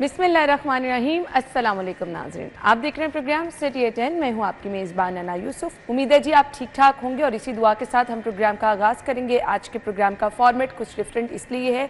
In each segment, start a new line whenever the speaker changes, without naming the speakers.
बिस्मिल्लाहिर्रहमानिर्रहीम। अस्सलाम वालेकुम नाज़रीन, आप देख रहे हैं प्रोग्राम सिटी एट 10। मैं हूं आपकी मेज़बान अना यूसुफ। उम्मीद है जी आप ठीक ठाक होंगे और इसी दुआ के साथ हम प्रोग्राम का आगाज़ करेंगे। आज के प्रोग्राम का फॉर्मेट कुछ डिफरेंट इसलिए है,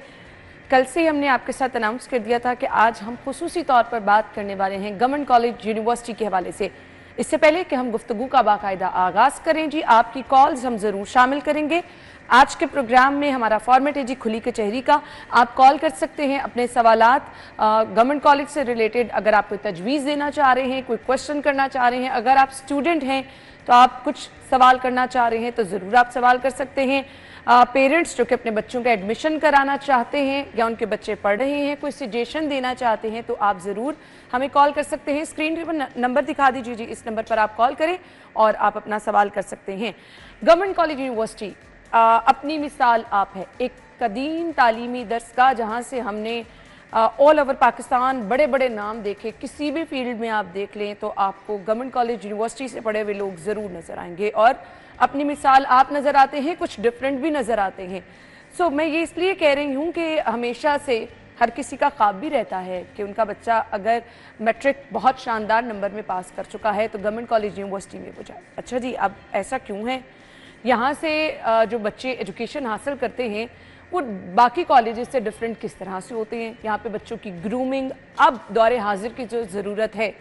कल से हमने आपके साथ अनाउंस कर दिया था कि आज हम खुसूसी तौर पर बात करने वाले हैं गवर्नमेंट कॉलेज यूनिवर्सिटी के हवाले से। इससे पहले कि हम गुफ्तगू का बाकायदा आगाज़ करें जी, आपकी कॉल्स हम ज़रूर शामिल करेंगे। आज के प्रोग्राम में हमारा फॉर्मेट है जी खुली कचहरी का। आप कॉल कर सकते हैं अपने सवालात गवर्नमेंट कॉलेज से रिलेटेड, अगर आप कोई तजवीज़ देना चाह रहे हैं, कोई क्वेश्चन करना चाह रहे हैं, अगर आप स्टूडेंट हैं तो आप कुछ सवाल करना चाह रहे हैं तो ज़रूर आप सवाल कर सकते हैं। पेरेंट्स जो कि अपने बच्चों का एडमिशन कराना चाहते हैं या उनके बच्चे पढ़ रहे हैं, कोई सजेशन देना चाहते हैं तो आप ज़रूर हमें कॉल कर सकते हैं। स्क्रीन पर नंबर दिखा दीजिए जी, इस नंबर पर आप कॉल करें और आप अपना सवाल कर सकते हैं। गवर्नमेंट कॉलेज यूनिवर्सिटी अपनी मिसाल आप है, एक कदीम तालीमी दरसगाह जहाँ से हमने ऑल ओवर पाकिस्तान बड़े बड़े नाम देखे। किसी भी फील्ड में आप देख लें तो आपको गवर्नमेंट कॉलेज यूनिवर्सिटी से पढ़े हुए लोग ज़रूर नज़र आएंगे और अपनी मिसाल आप नज़र आते हैं, कुछ डिफरेंट भी नज़र आते हैं। सो मैं ये इसलिए कह रही हूँ कि हमेशा से हर किसी का ख्वाब भी रहता है कि उनका बच्चा अगर मैट्रिक बहुत शानदार नंबर में पास कर चुका है तो गवर्नमेंट कॉलेज यूनिवर्सिटी में वो जाए। अच्छा जी, अब ऐसा क्यों है? यहाँ से जो बच्चे एजुकेशन हासिल करते हैं वो बाकी कॉलेजेस से डिफरेंट किस तरह से होते हैं? यहाँ पे बच्चों की ग्रूमिंग अब दौरे हाजिर की जो ज़रूरत है,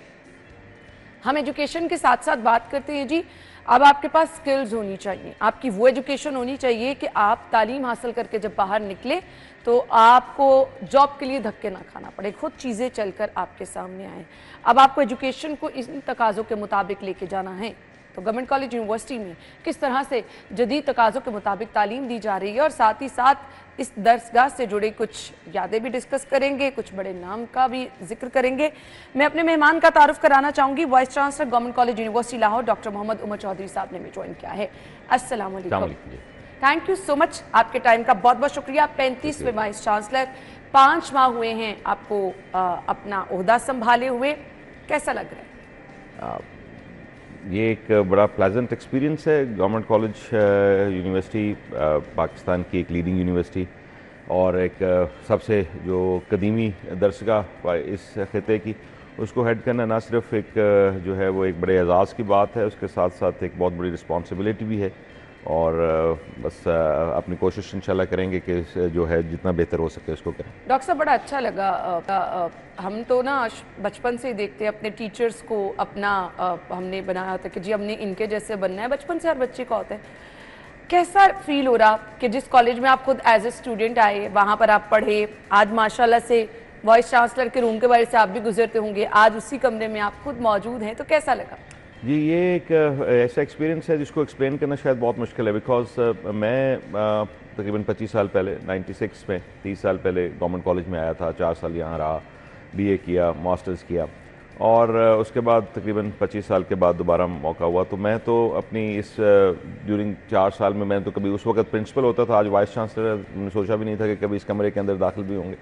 हम एजुकेशन के साथ साथ बात करते हैं जी। अब आपके पास स्किल्स होनी चाहिए, आपकी वो एजुकेशन होनी चाहिए कि आप तालीम हासिल करके जब बाहर निकले तो आपको जॉब के लिए धक्के ना खाना पड़े, खुद चीज़ें चलकर आपके सामने आएँ। अब आपको एजुकेशन को इन तकाज़ों के मुताबिक लेके जाना है तो गवर्नमेंट कॉलेज यूनिवर्सिटी में किस तरह से जदीद तकाज़ों के मुताबिक तालीम दी जा रही है और साथ ही साथ इस दरसगाह से जुड़े कुछ यादें भी डिस्कस करेंगे, कुछ बड़े नाम का भी जिक्र करेंगे। मैं अपने मेहमान का तारुफ कराना चाहूँगी। Vice chancellor government college university Lahore doctor Mohammad Umar Chaudhry साहब ने भी ज्वाइन किया है। अस्सलाम वालेकुम, थैंक यू सो मच, आपके टाइम का बहुत बहुत शुक्रिया। 35वें वाइस चांसलर, 5 माह हुए हैं आपको अपना ओहदा संभाले हुए, कैसा लग रहा है?
ये एक बड़ा प्लेजेंट एक्सपीरियंस है। गवर्नमेंट कॉलेज यूनिवर्सिटी पाकिस्तान की एक लीडिंग यूनिवर्सिटी और एक सबसे जो कदीमी दरसगाह इस खिते की, उसको हेड करना ना सिर्फ एक जो है वो एक बड़े एजाज़ की बात है, उसके साथ साथ एक बहुत बड़ी रिस्पॉन्सिबिलिटी भी है और बस अपनी कोशिश इंशाल्लाह करेंगे कि जो है जितना बेहतर हो सके उसको करें।
डॉक्टर साहब, बड़ा अच्छा लगा। हम तो ना बचपन से ही देखते हैं अपने टीचर्स को, अपना हमने बनाया था कि जी हमने इनके जैसे बनना है, बचपन से हर बच्चे का होता है। कैसा फील हो रहा कि जिस कॉलेज में आप खुद एज ए स्टूडेंट आए, वहाँ पर आप पढ़े, आज माशाल्लाह से वाइस चांसलर के रूम के बारे से आप भी गुजरते होंगे, आज उसी कमरे में आप खुद मौजूद हैं, तो कैसा लगा?
जी, ये एक ऐसा एक्सपीरियंस है जिसको एक्सप्लेन करना शायद बहुत मुश्किल है। बिकॉज मैं तकरीबन 25 साल पहले 96 में 30 साल पहले गवर्नमेंट कॉलेज में आया था, 4 साल यहाँ रहा, बीए किया, मास्टर्स किया और उसके बाद तकरीबन 25 साल के बाद दोबारा मौका हुआ। तो मैं तो अपनी इस ड्यूरिंग 4 साल में मैं तो कभी उस वक्त प्रिंसिपल होता था, आज वाइस चांसलर, मैंने सोचा भी नहीं था कि कभी इस कमरे के अंदर दाखिल भी होंगे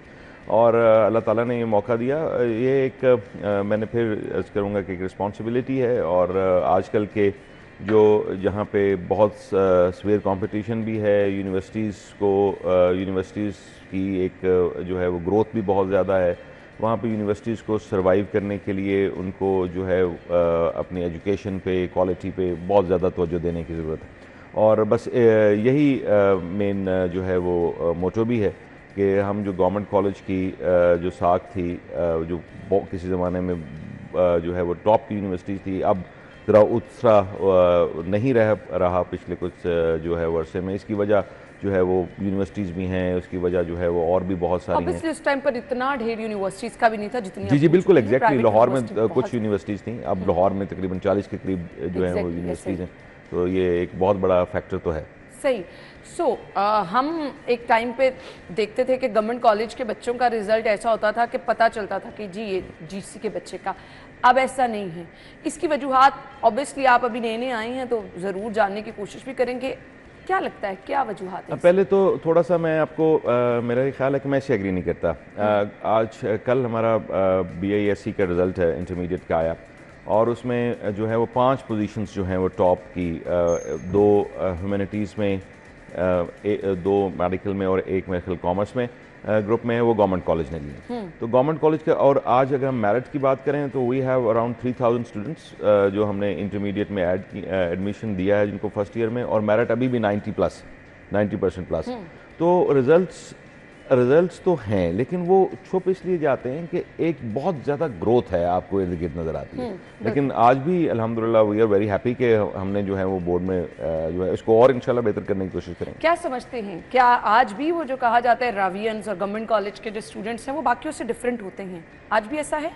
और अल्लाह ताला ने ये मौका दिया। ये एक मैंने फिर अर्ज़ करूँगा कि एक रिस्पॉन्सिबिलिटी है और आजकल के जो जहाँ पे बहुत सवेयर कंपटीशन भी है, यूनिवर्सिटीज़ की एक जो है वो ग्रोथ भी बहुत ज़्यादा है, वहाँ पे यूनिवर्सिटीज़ को सर्वाइव करने के लिए उनको जो है अपनी एजुकेशन पे, क्वालिटी पे बहुत ज़्यादा तवज्जो देने की ज़रूरत है और बस यही मेन जो है वो मोटो भी है कि हम जो गवर्नमेंट कॉलेज की जो साख थी, जो किसी ज़माने में जो है वो टॉप की यूनिवर्सिटी थी, अब ज़रा उत्साह नहीं रहा पिछले कुछ जो है वर्षे में। इसकी वजह जो है वो यूनिवर्सिटीज़ भी हैं, उसकी वजह जो है वो और भी बहुत सारी हैं।
उस टाइम पर इतना ढेर यूनिवर्सिटीज़ का भी नहीं था जितनी।
जी बिल्कुल एग्जैक्टली। लाहौर में कुछ यूनिवर्सिटीज़ थी, अब लाहौर में तकरीबन 40 के करीब जो है वो यूनिवर्सिटीज़ हैं, तो ये एक बहुत बड़ा फैक्टर तो है।
सही। हम एक टाइम पे देखते थे कि गवर्नमेंट कॉलेज के बच्चों का रिजल्ट ऐसा होता था कि पता चलता था कि जी ये जीसी के बच्चे का। अब ऐसा नहीं है। इसकी वजूहात ऑब्वियसली आप अभी नए नए आए हैं तो ज़रूर जानने की कोशिश भी करेंगे, क्या लगता है क्या वजूहात है?
पहले तो थोड़ा सा मैं आपको मेरा ख्याल है कि मैं इससे एग्री नहीं करता। आज कल हमारा BISC का रिज़ल्ट है, इंटरमीडिएट का आया और उसमें जो है वो 5 पोजीशंस जो हैं वो टॉप की, 2 ह्यूमैनिटीज़ में, 2 मेडिकल में और 1 मेडिकल कॉमर्स में, گروپ میں ہیں وہ گورنمنٹ کالج نے لی ہیں. تو گورنمنٹ کالج کا, اور آج اگر ہم میرٹ کی بات کریں تو وی ہیو اراؤنڈ 3000 اسٹوڈنٹس جو ہم نے انٹرمیڈیٹ میں ایڈمیشن دیا ہے جن کو فرسٹ ایئر میں, اور میرٹ ابھی بھی 90% پلس. تو ریزلٹس تو ہیں, لیکن وہ چھپ اس لیے جاتے ہیں کہ ایک بہت زیادہ گروتھ ہے آپ کو ارد گرد نظر آتی ہے. لیکن آج بھی الحمدللہ وی آر ویری ہیپی کہ ہم نے جو ہے وہ بورڈ میں جو ہے اس کو اور انشاءاللہ بہتر کرنے کی کوشش کریں گے.
کیا سمجھتے ہیں, کیا آج بھی وہ جو کہا جاتا ہے راویئنز اور گورنمنٹ کالج کے جو اسٹوڈنٹس ہیں وہ باقیوں سے ڈفرینٹ ہوتے ہیں, آج بھی ایسا ہے؟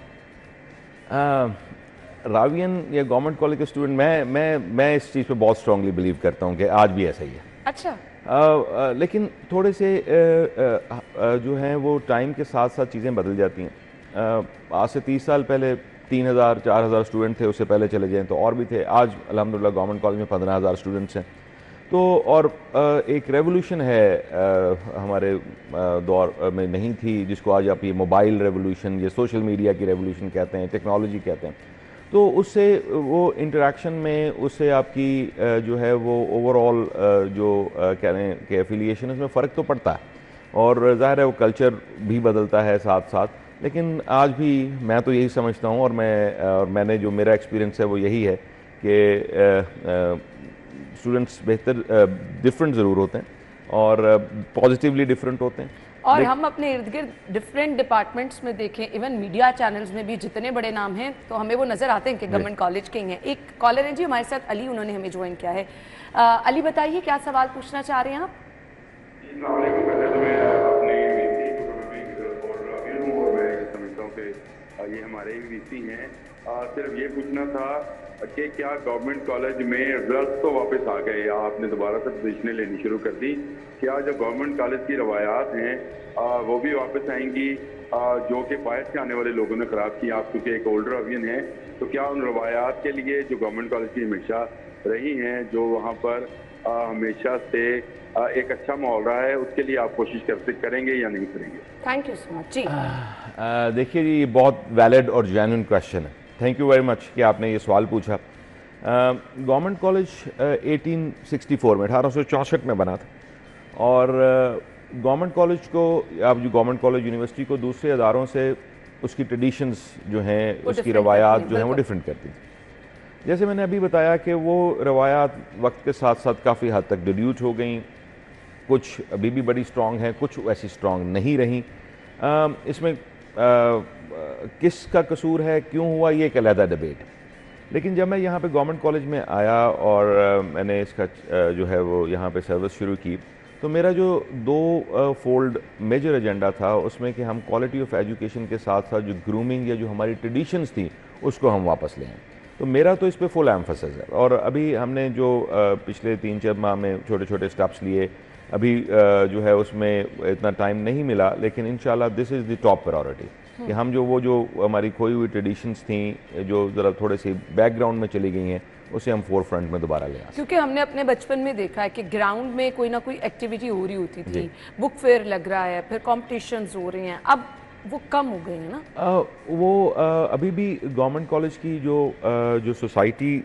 راوین یا گورنمنٹ کالج کے اسٹوڈنٹ, میں اس چیز پہ بہت اسٹرانگلی بلیو کرتا ہوں کہ آج بھی ایسا ہی ہے.
اچھا.
لیکن تھوڑے سے جو ہیں وہ ٹائم کے ساتھ ساتھ چیزیں بدل جاتی ہیں. آج سے 30 سال پہلے 3000-4000 اسٹوڈنٹ تھے, اس سے پہلے چلے جائیں تو اور بھی تھے. آج الحمدللہ گورنمنٹ کالج میں 15000 اسٹوڈنٹس ہیں. تو اور ایک ریولوشن ہے ہمارے دور میں نہیں تھی, جس کو آج آپ یہ موبائل ریولوشن, یہ سوشل میڈیا کی ریولوشن کہتے ہیں, ٹیکنالوجی کہتے ہیں. تو اس سے وہ انٹریکشن میں, اس سے آپ کی جو ہے وہ اوور آل جو کہہ رہے ہیں کہ ایفیلیشن, اس میں فرق تو پڑتا ہے, اور ظاہر ہے وہ کلچر بھی بدلتا ہے ساتھ ساتھ. لیکن آج بھی میں تو یہی سمجھتا ہوں, اور میں نے جو میرا ایکسپیرینس ہے وہ یہی ہے کہ اسٹوڈنٹس بہتر ڈفرینٹ ضرور ہوتے ہیں اور پازیٹیولی ڈفرینٹ ہوتے ہیں.
اور ہم اپنے ارد گرد ڈفرینٹ ڈپارٹمنٹس میں دیکھیں, ایون میڈیا چینلز میں بھی جتنے بڑے نام ہیں تو ہمیں وہ نظر آتے ہیں کہ گورنمنٹ کالج کے ہی ہیں. ایک کالر ہیں جی ہمارے ساتھ, علی, انہوں نے ہمیں جوائن کیا ہے. علی بتائیے کیا سوال پوچھنا چاہ رہے ہیں آپ؟
السلام علیکم. پہلے تو میں اپنے اور میں سمجھتا ہوں کہ یہ ہمارے وی سی ہیں. صرف یہ پوچھنا تھا کہ کیا گورنمنٹ کالج میں رزلٹس تو واپس آ گئے یا آپ نے دوبارہ سے پوزیشنیں لینی شروع کر دی؟ کیا جو گورنمنٹ کالج کی روایات ہیں وہ بھی واپس آئیں گی جو کہ باہر سے آنے والے لوگوں نے خراب کی؟ آپ کیونکہ ایک اولڈر اوین ہیں, تو کیا ان روایات کے لیے جو گورنمنٹ کالج کی ہمیشہ رہی ہیں, جو وہاں پر ہمیشہ سے ایک اچھا ماحول رہا ہے, اس کے لیے آپ کوشش کریں گے یا نہیں کریں گے؟
تھینک یو سو مچ. جی
دیکھیے جی, یہ بہت ویلڈ اور جینوئن کویشچن ہے. تھینک یو ویری مچ کہ آپ نے یہ سوال پوچھا. گورنمنٹ کالج 1864 میں 1864 میں بنا تھا, اور گورنمنٹ کالج کو, آپ جو گورنمنٹ کالج یونیورسٹی کو دوسرے اداروں سے اس کی ٹریڈیشنز جو ہیں, اس کی روایات جو ہیں وہ ڈفرینٹ کرتی تھی. جیسے میں نے ابھی بتایا کہ وہ روایات وقت کے ساتھ ساتھ کافی حد تک ڈیلیوٹ ہو گئیں. کچھ ابھی بھی بڑی اسٹرانگ ہیں, کچھ ایسی اسٹرانگ نہیں رہیں. اس میں کس کا قصور ہے, کیوں ہوا, یہ ایک علیحدہ ڈیبیٹ. لیکن جب میں یہاں پہ گورنمنٹ کالج میں آیا اور میں نے اس کا جو ہے وہ یہاں پہ سروس شروع کی, تو میرا جو 2 فولڈ میجر ایجنڈا تھا اس میں کہ ہم کوالٹی آف ایجوکیشن کے ساتھ ساتھ جو گرومنگ یا جو ہماری ٹریڈیشنز تھیں اس کو ہم واپس لیں. تو میرا تو اس پہ فل ایمفسس ہے, اور ابھی ہم نے جو پچھلے 3-4 ماہ میں چھوٹے چھوٹے سٹیپس لیے, ابھی جو ہے اس میں اتنا ٹائم نہیں ملا, لیکن انشاءاللہ دس از دی ٹاپ پرائورٹی کہ ہم جو ہماری کھوئی ہوئی ٹریڈیشنز تھیں جو ذرا تھوڑے سی بیک گراؤنڈ میں چلی گئی ہیں, اسے ہم فور فرنٹ میں دوبارہ لے آئیں.
کیونکہ ہم نے اپنے بچپن میں دیکھا ہے کہ گراؤنڈ میں کوئی نہ کوئی ایکٹیویٹی ہو رہی ہوتی تھی, بک فیئر لگ رہا ہے, پھر کمپٹیشنز ہو رہے ہیں, اب وہ کم ہو گئے ہیں نا.
وہ ابھی بھی گورنمنٹ کالج کی جو سوسائٹی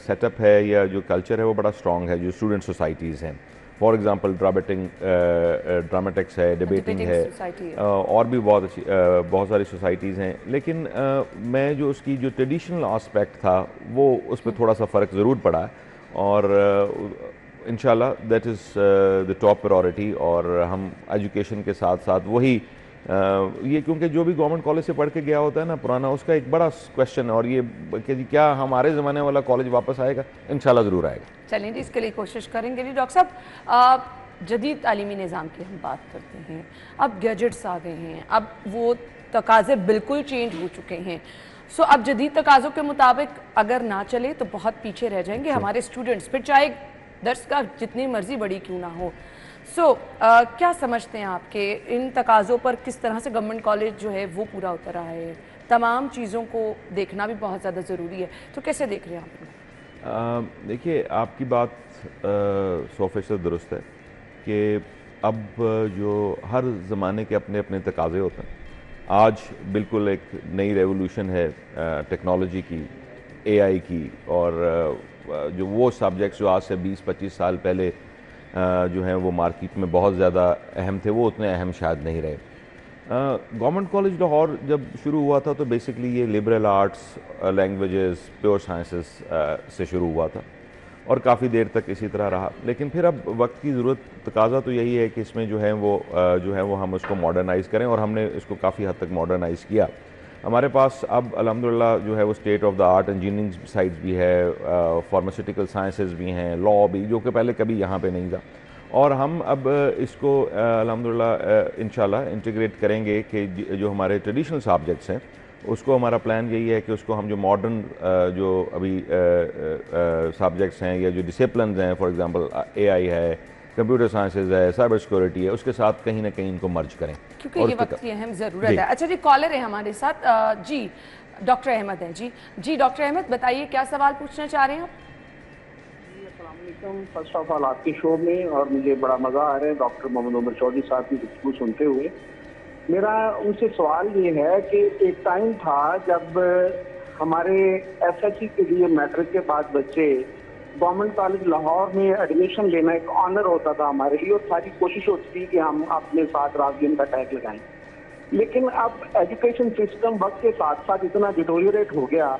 سیٹ اپ ہے یا جو کلچر ہے وہ بڑا اسٹرانگ ہے. جو اسٹوڈنٹ سوسائٹیز ہیں, فار ایگزامپل ڈرامیٹکس ہے, ڈیبیٹنگ ہے, اور بھی بہت ساری سوسائٹیز ہیں. لیکن میں جو اس کی جو ٹریڈیشنل آسپیکٹ تھا وہ اس پہ تھوڑا سا فرق ضرور پڑا, اور انشاءاللہ that is the top priority. اور ہم ایجوکیشن کے ساتھ ساتھ وہی یہ, کیونکہ جو بھی گورنمنٹ کالج سے پڑھ کے گیا ہوتا ہے نا پرانا, اس کا ایک بڑا کویشچن ہے, اور یہ کہ جی کیا ہمارے زمانے والا کالج واپس آئے گا؟ انشاءاللہ ضرور آئے گا.
چلیں جی, اس کے لیے کوشش کریں گے. جی ڈاکٹر صاحب, جدید تعلیمی نظام کی ہم بات کرتے ہیں, اب گیجٹس آ گئے ہیں, اب وہ تقاضے بالکل چینج ہو چکے ہیں. سو اب جدید تقاضوں کے مطابق اگر نہ چلے تو بہت پیچھے رہ جائیں گے ہمارے اسٹوڈنٹس, پھر چاہے درسگاہ جتنی مرضی بڑی کیوں نہ ہو. سو کیا سمجھتے ہیں آپ کہ ان تقاضوں پر کس طرح سے گورنمنٹ کالج جو ہے وہ پورا اتر رہا ہے؟ تمام چیزوں کو دیکھنا بھی بہت زیادہ ضروری ہے, تو کیسے دیکھ رہے ہیں آپ؟
دیکھیے, آپ کی بات 100% درست ہے کہ اب جو ہر زمانے کے اپنے اپنے تقاضے ہوتے ہیں. آج بالکل ایک نئی ریولوشن ہے ٹیکنالوجی کی, اے آئی کی, اور جو وہ سبجیکٹس جو آج سے 20-25 سال پہلے जो हैं वो मार्केट में बहुत ज़्यादा अहम थे, वो उतने अहम शायद नहीं रहे। गवर्नमेंट कॉलेज लाहौर जब शुरू हुआ था तो बेसिकली ये liberal arts, languages, pure sciences से शुरू हुआ था और काफ़ी देर तक इसी तरह रहा। लेकिन फिर अब वक्त की ज़रूरत, तकाजा तो यही है कि इसमें जो है वो हम उसको मॉडर्नाइज़ करें, और हमने इसको काफ़ी हद तक मॉडर्नाइज़ किया। हमारे पास अब अल्हम्दुलिल्लाह जो है वो state of the art engineering sides भी है, फार्मास्यूटिकल साइंसेस भी हैं, लॉ भी, जो कि पहले कभी यहाँ पे नहीं था। और हम अब इसको अल्हम्दुलिल्लाह इंशाल्लाह इंटीग्रेट करेंगे कि जो हमारे ट्रेडिशनल सब्जेक्ट्स हैं उसको, हमारा प्लान यही है कि उसको हम जो मॉडर्न जो अभी सब्जेक्ट्स हैं या जो डिसिप्लिन्स हैं, फॉर एग्जांपल एआई है, कंप्यूटर साइंसेज है, साइबर सिक्योरिटी है, उसके साथ कहीं ना कहीं इनको मर्ज करें,
क्योंकि ये वक्त की अहम ज़रूरत है। अच्छा जी, कॉलर है हमारे साथ जी, डॉक्टर अहमद हैं जी डॉक्टर अहमद बताइए क्या सवाल पूछना चाह रहे हैं आप?
फर्स्ट ऑफ ऑल आपके शो में, और मुझे बड़ा मज़ा आ रहा है डॉक्टर मोहम्मद उमर चौधरी साहब की गुफ्तगू सुनते हुए। मेरा उनसे सवाल ये है कि एक टाइम था जब हमारे एसएससी के लिए मैट्रिक के बाद बच्चे गवर्नमेंट कॉलेज लाहौर में एडमिशन लेना एक ऑनर होता था हमारे लिए, और सारी कोशिश होती थी कि हम अपने साथ रावियन का टैग लगाएं। लेकिन अब एजुकेशन सिस्टम वक्त के साथ साथ इतना डिटोरिएट हो गया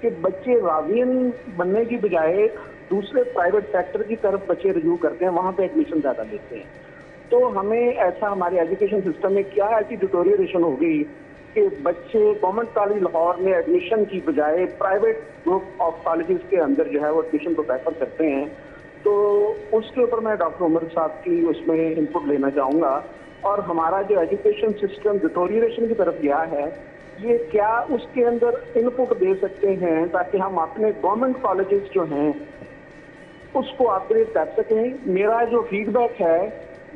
कि बच्चे रावियन बनने की बजाय दूसरे प्राइवेट सेक्टर की तरफ बच्चे रुजू करते हैं, वहाँ पे एडमिशन ज़्यादा लेते हैं। तो हमें ऐसा, हमारे एजुकेशन सिस्टम में क्या ऐसी डिटोरिएशन हो गई कि बच्चे गवर्नमेंट कॉलेज लाहौर में एडमिशन की बजाय प्राइवेट ग्रुप ऑफ कॉलेजेस के अंदर जो है वो एडमिशन को प्रेफर करते हैं। तो उसके ऊपर मैं डॉक्टर उमर साहब की उसमें इनपुट लेना चाहूँगा। और हमारा जो एजुकेशन सिस्टम डिटोरिएशन की तरफ गया है, ये क्या उसके अंदर इनपुट दे सकते हैं ताकि हम अपने गवर्नमेंट कॉलेजेस जो हैं उसको अपग्रेड कर सकें। मेरा जो फीडबैक है,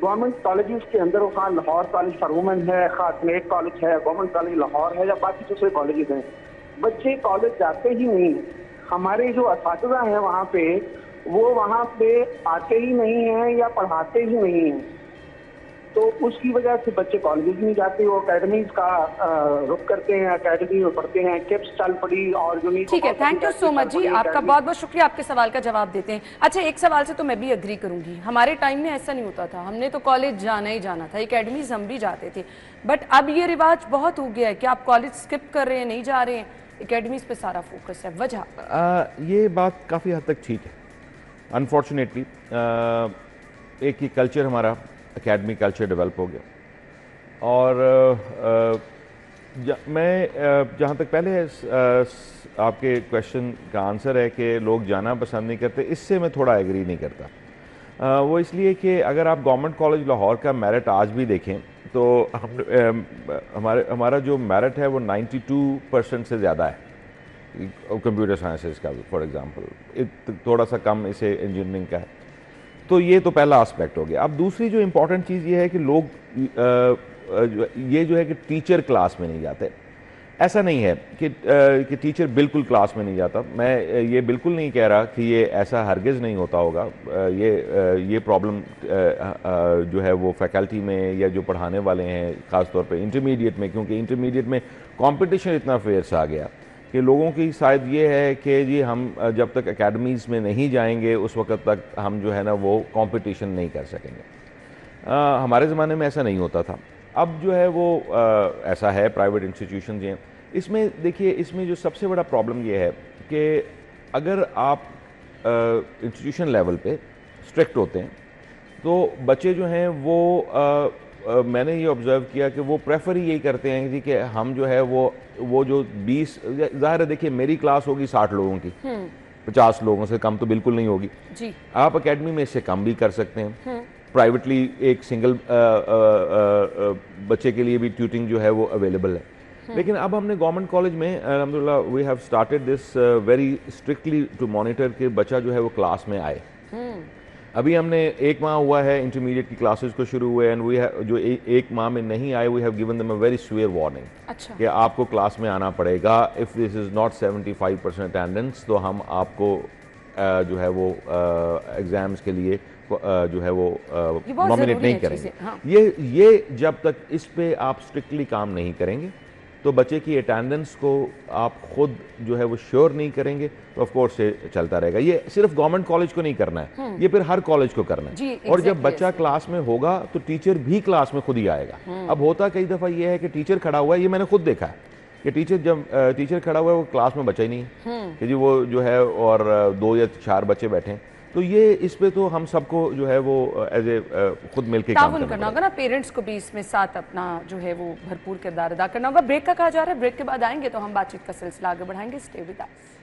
गवर्नमेंट कॉलेजेस के अंदर, वो Khan Lahore college for women है, खान एक कॉलेज है, गवर्नमेंट कॉलेज लाहौर है या बाकी दूसरे कॉलेजेस हैं, बच्चे कॉलेज जाते ही नहीं। हमारे जो असातिज़ा हैं वहाँ पे, वो वहाँ पे आते ही नहीं हैं या पढ़ाते ही नहीं हैं। तो उसकी वजह से बच्चे कॉलेज नहीं जाते, वो अकेडमीज का रुख करते हैं, अकेडमी में पढ़ते हैं, किप्स चल पड़ी और जो नहीं।
ठीक है, थैंक यू सो मच जी, आपका बहुत बहुत शुक्रिया, आपके सवाल का जवाब देते हैं। अच्छा, एक सवाल से तो मैं भी एग्री करूंगी, हमारे टाइम में ऐसा नहीं होता था, हमने तो कॉलेज जाना ही जाना था, अकेडमीज हम भी जाते थे। बट अब ये रिवाज बहुत हो गया है कि आप कॉलेज स्किप कर रहे हैं, नहीं जा रहे हैं, अकेडमीज पे सारा फोकस है। वजह
ये बात काफ़ी हद तक ठीक है। अनफॉर्चुनेटली एक ही कल्चर, हमारा एकेडमी कल्चर डेवलप हो गया। और मैं जहाँ तक पहले आपके क्वेश्चन का आंसर है कि लोग जाना पसंद नहीं करते, इससे मैं थोड़ा एग्री नहीं करता। वो इसलिए कि अगर आप गवर्नमेंट कॉलेज लाहौर का मेरिट आज भी देखें तो हमारा जो मेरिट है वो 92% से ज़्यादा है कंप्यूटर साइंसेस का, फॉर एग्जांपल थोड़ा सा कम इसे इंजीनियरिंग का है। तो ये तो पहला एस्पेक्ट हो गया। अब दूसरी जो इम्पोर्टेंट चीज़ ये है कि लोग ये जो है कि टीचर क्लास में नहीं जाते। ऐसा नहीं है कि टीचर बिल्कुल क्लास में नहीं जाता। मैं ये बिल्कुल नहीं कह रहा कि ये ऐसा हरगिज़ नहीं होता होगा। ये प्रॉब्लम जो है वो फैकल्टी में या जो पढ़ाने वाले हैं, ख़ास तौर पे इंटरमीडिएट में, क्योंकि इंटरमीडिएट में कंपटीशन इतना फेयर्स आ गया कि लोगों की शायद ये है कि जी हम जब तक एकेडमीज़ में नहीं जाएंगे उस वक्त तक हम जो है ना वो कंपटीशन नहीं कर सकेंगे। हमारे ज़माने में ऐसा नहीं होता था। अब जो है वो ऐसा है, प्राइवेट इंस्टीट्यूशन हैं। इसमें देखिए, इसमें जो सबसे बड़ा प्रॉब्लम ये है कि अगर आप इंस्टीट्यूशन लेवल पे स्ट्रिक्ट होते हैं तो बच्चे जो हैं वो मैंने ये ऑब्ज़र्व किया कि वो प्रेफर ही यही करते हैं जी कि हम जो है वो जो 20, ज़ाहिर है देखिए मेरी क्लास होगी 60 लोगों की, 50 लोगों से कम तो बिल्कुल नहीं होगी
जी।
आप एकेडमी में इससे कम भी कर सकते हैं। प्राइवेटली एक सिंगल बच्चे के लिए भी ट्यूटिंग जो है वो अवेलेबल है। लेकिन अब हमने गवर्नमेंट कॉलेज में अल्हम्दुलिल्लाह we have started this very strictly to monitor कि बच्चा जो है वो क्लास में आए। अभी हमने 1 माह हुआ है इंटरमीडिएट की क्लासेस को शुरू हुए, एंड वी जो 1 माह में नहीं आए, we have given them a very severe warning.
अच्छा।
कि आपको क्लास में आना पड़ेगा। If this is not 75% attendance तो हम आपको जो है वो एग्ज़ाम्स के लिए जो है वो नॉमिनेट नहीं करेंगे।
हाँ।
ये जब तक इस पे आप स्ट्रिक्टली काम नहीं करेंगे تو بچے کی اٹینڈنس کو آپ خود جو ہے وہ شیور نہیں کریں گے تو آف کورس یہ چلتا رہے گا. یہ صرف گورنمنٹ کالج کو نہیں کرنا ہے, یہ پھر ہر کالج کو کرنا ہے. اور جب بچہ کلاس میں ہوگا تو ٹیچر بھی کلاس میں خود ہی آئے گا. اب ہوتا کئی دفعہ یہ ہے کہ ٹیچر کھڑا ہوا ہے, یہ میں نے خود دیکھا ہے کہ جب ٹیچر کھڑا ہوا ہے وہ کلاس میں بچہ ہی نہیں ہے کہ جی وہ جو ہے اور 2 یا 4 بچے بیٹھے ہیں. تو یہ اس پہ تو ہم سب کو جو ہے وہ ایز اے خود مل کے کام
کرنا ہوگا نا, پیرنٹس کو بھی اس میں ساتھ اپنا جو ہے وہ بھرپور کردار ادا کرنا ہوگا. بریک کا کہا جا رہا ہے, بریک کے بعد آئیں گے تو ہم بات چیت کا سلسلہ آگے بڑھائیں گے. Stay with us.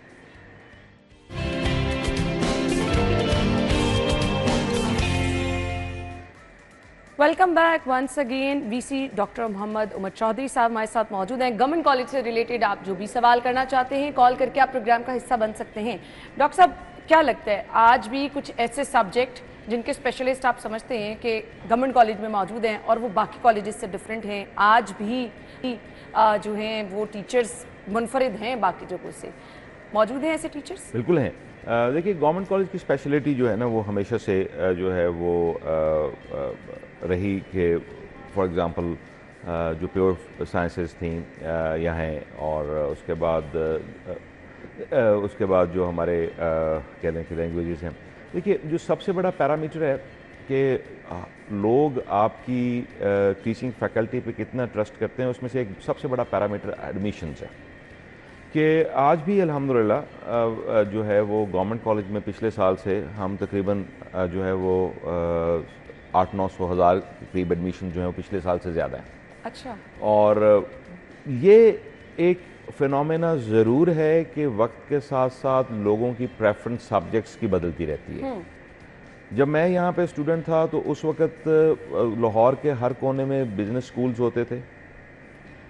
Welcome back once again. V C doctor Muhammad Umar Chaudhry صاحب ہمارے ساتھ موجود ہیں. گورنمنٹ کالج سے ریلیٹڈ آپ جو بھی سوال کرنا چاہتے ہیں کال کر کے آپ پروگرام کا حصہ بن سکتے ہیں. ڈاکٹر صاحب کیا لگتا ہے آج بھی کچھ ایسے سبجیکٹ جن کے اسپیشلسٹ آپ سمجھتے ہیں کہ گورنمنٹ کالج میں موجود ہیں اور وہ باقی کالجز سے ڈفرینٹ ہیں, آج بھی جو ہیں وہ ٹیچرز منفرد ہیں باقی جگہوں سے, موجود ہیں ایسے ٹیچرز؟
بالکل ہیں. دیکھیے گورنمنٹ کالج کی اسپیشلٹی جو ہے نا وہ ہمیشہ سے جو ہے وہ رہی کہ فار ایگزامپل جو پیور سائنسز تھیں یہاں ہیں, اور اس کے بعد جو ہمارے کہہ لیں کہ لینگویجز ہیں. دیکھیے جو سب سے بڑا پیرامیٹر ہے کہ لوگ آپ کی ٹیچنگ فیکلٹی پہ کتنا ٹرسٹ کرتے ہیں, اس میں سے ایک سب سے بڑا پیرامیٹر ایڈمیشنز ہے. کہ آج بھی الحمدللہ جو ہے وہ گورنمنٹ کالج میں پچھلے سال سے ہم تقریباً جو ہے وہ 800-900 ہزار کے قریب ایڈمیشن جو ہیں وہ پچھلے سال سے زیادہ ہیں.
اچھا.
اور یہ ایک فینومینا ضرور ہے کہ وقت کے ساتھ ساتھ لوگوں کی پریفرنس سبجیکٹس کی بدلتی رہتی ہے. جب میں یہاں پہ اسٹوڈنٹ تھا تو اس وقت لاہور کے ہر کونے میں بزنس سکولز ہوتے تھے,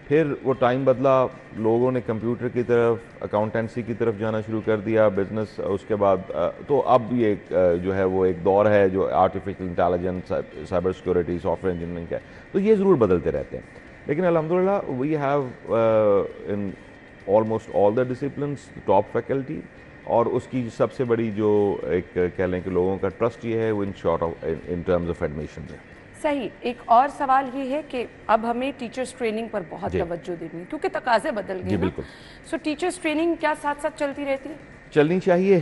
پھر وہ ٹائم بدلا, لوگوں نے کمپیوٹر کی طرف, اکاؤنٹنسی کی طرف جانا شروع کر دیا, بزنس, اس کے بعد تو اب یہ جو ہے وہ ایک دور ہے جو artificial intelligence, cyber security, soft ware engineering کا ہے. تو یہ ضرور بدلتے رہتے ہیں, لیکن الحمدللہ we have in almost all the disciplines top faculty, اور اس کی سب سے بڑی جو ایک کہہ لیں کہ لوگوں کا ٹرسٹ یہ ہے وہ ان ٹرمز آف ایڈمیشن ہے.
صحیح. ایک اور سوال یہ ہے کہ اب ہمیں ٹیچرز ٹریننگ پر بہت توجہ دینی ہے کیونکہ تقاضے بدل گئے.
جی بالکل.
سو ٹیچرز ٹریننگ کیا ساتھ ساتھ چلتی رہتی ہے؟
چلنی چاہیے.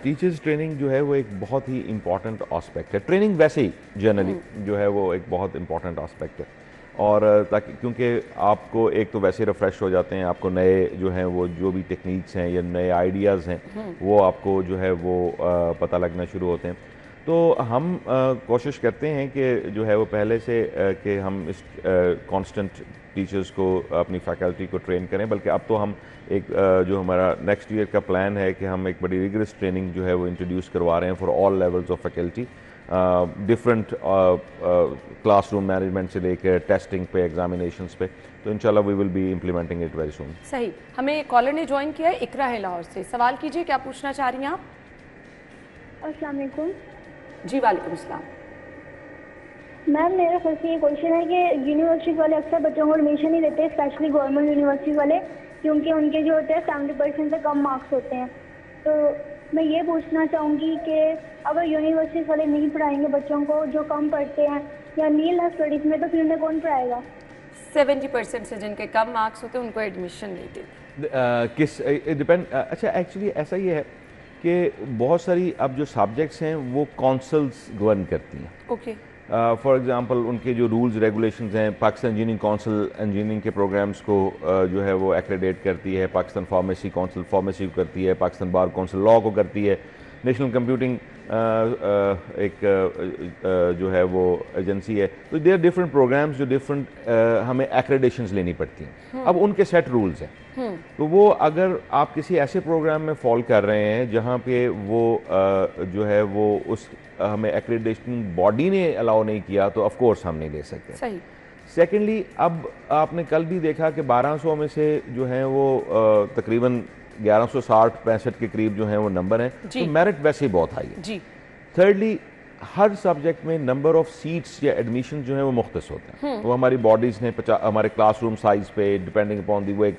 ٹیچرز ٹریننگ جو ہے وہ ایک بہت ہی امپورٹنٹ آسپیکٹ ہے. ٹریننگ ویسے ہی جنرلی جو ہے وہ ایک بہت امپورٹنٹ آسپیکٹ ہے, اور تاکہ کیونکہ آپ کو ایک تو ویسے ریفریش ہو جاتے ہیں, آپ کو نئے جو ہیں وہ جو بھی ٹیکنیکس ہیں یا نئے آئیڈیاز ہیں وہ آپ کو جو ہے وہ پتہ لگنا شروع ہوتے ہیں. تو ہم کوشش کرتے ہیں کہ جو ہے وہ پہلے سے کہ ہم اس کانسٹنٹ ٹیچرز کو اپنی فیکلٹی کو ٹرین کریں, بلکہ اب تو ہم ایک جو ہمارا نیکسٹ ایئر کا پلان ہے کہ ہم ایک بڑی ریگرس ٹریننگ جو ہے وہ انٹروڈیوس کروا رہے ہیں for all levels of faculty, different class room management سے لے کے ٹیسٹنگ پہ, ایگزامینیشنس پہ. تو انشاءاللہ we will be implementing it very soon.
صحیح. ہمیں کالر نے جوائن کیا ہے, اقرا ہے لاہور سے. سوال کیجیے, کیا پوچھنا چاہ رہی ہیں آپ؟
السلام علیکم.
جی وعلیکم السلام.
میم میرا فرسٹ یہ کوشچن ہے کہ یونیورسٹی والے اکثر بچوں کو ایڈمیشن نہیں دیتے, اسپیشلی گورنمنٹ یونیورسٹی والے, کیونکہ ان کے جو ہوتے ہیں 70% سے کم مارکس ہوتے ہیں. تو میں یہ پوچھنا چاہوں گی کہ اگر یونیورسٹی والے نہیں پڑھائیں گے بچوں کو جو کم پڑھتے ہیں یا نیل ہے اسٹڈیز میں, تو پھر انہیں کون پڑھائے گا؟
70% سے جن کے کم مارکس ہوتے ہیں ان کو ایڈمیشن نہیں دیتے.
کس ڈپینڈ. اچھا ایکچولی ایسا ہی ہے کہ بہت ساری اب جو سبجیکٹس ہیں وہ کونسلز گورن کرتی ہیں.
اوکے.
فار ایگزامپل ان کے جو رولز ریگولیشنز ہیں, پاکستان انجینئرنگ کونسل انجینئرنگ کے پروگرامز کو جو ہے وہ ایکریڈیٹ کرتی ہے, پاکستان فارمیسی کونسل فارمیسی کو کرتی ہے, پاکستان بار کونسل لاء کو کرتی ہے, نیشنل کمپیوٹنگ ایک جو ہے وہ ایجنسی ہے. تو دے آر ڈفرینٹ پروگرامز جو ڈفرینٹ ہمیں ایکریڈیشنز لینی پڑتی ہیں. اب ان کے سیٹ رولز ہیں, تو وہ اگر آپ کسی ایسے پروگرام میں فال کر رہے ہیں جہاں پہ وہ جو ہے وہ اس ہمیں ایکریڈیشن باڈی نے الاؤ نہیں کیا تو آف کورس ہم نہیں دے سکتے.
صحیح.
سیکنڈلی اب آپ نے کل بھی دیکھا کہ 1200 میں سے جو ہیں وہ تقریباً 1160-65 کے قریب جو ہیں وہ نمبر ہیں, تو میرٹ ویسے ہی بہت ہائی ہے. تھرڈلی ہر سبجیکٹ میں نمبر آف سیٹس یا ایڈمیشن جو ہیں وہ مختص ہوتے ہیں. وہ ہماری باڈیز نے ہمارے کلاس روم سائز پہ ڈیپینڈنگ اپون دی, وہ ایک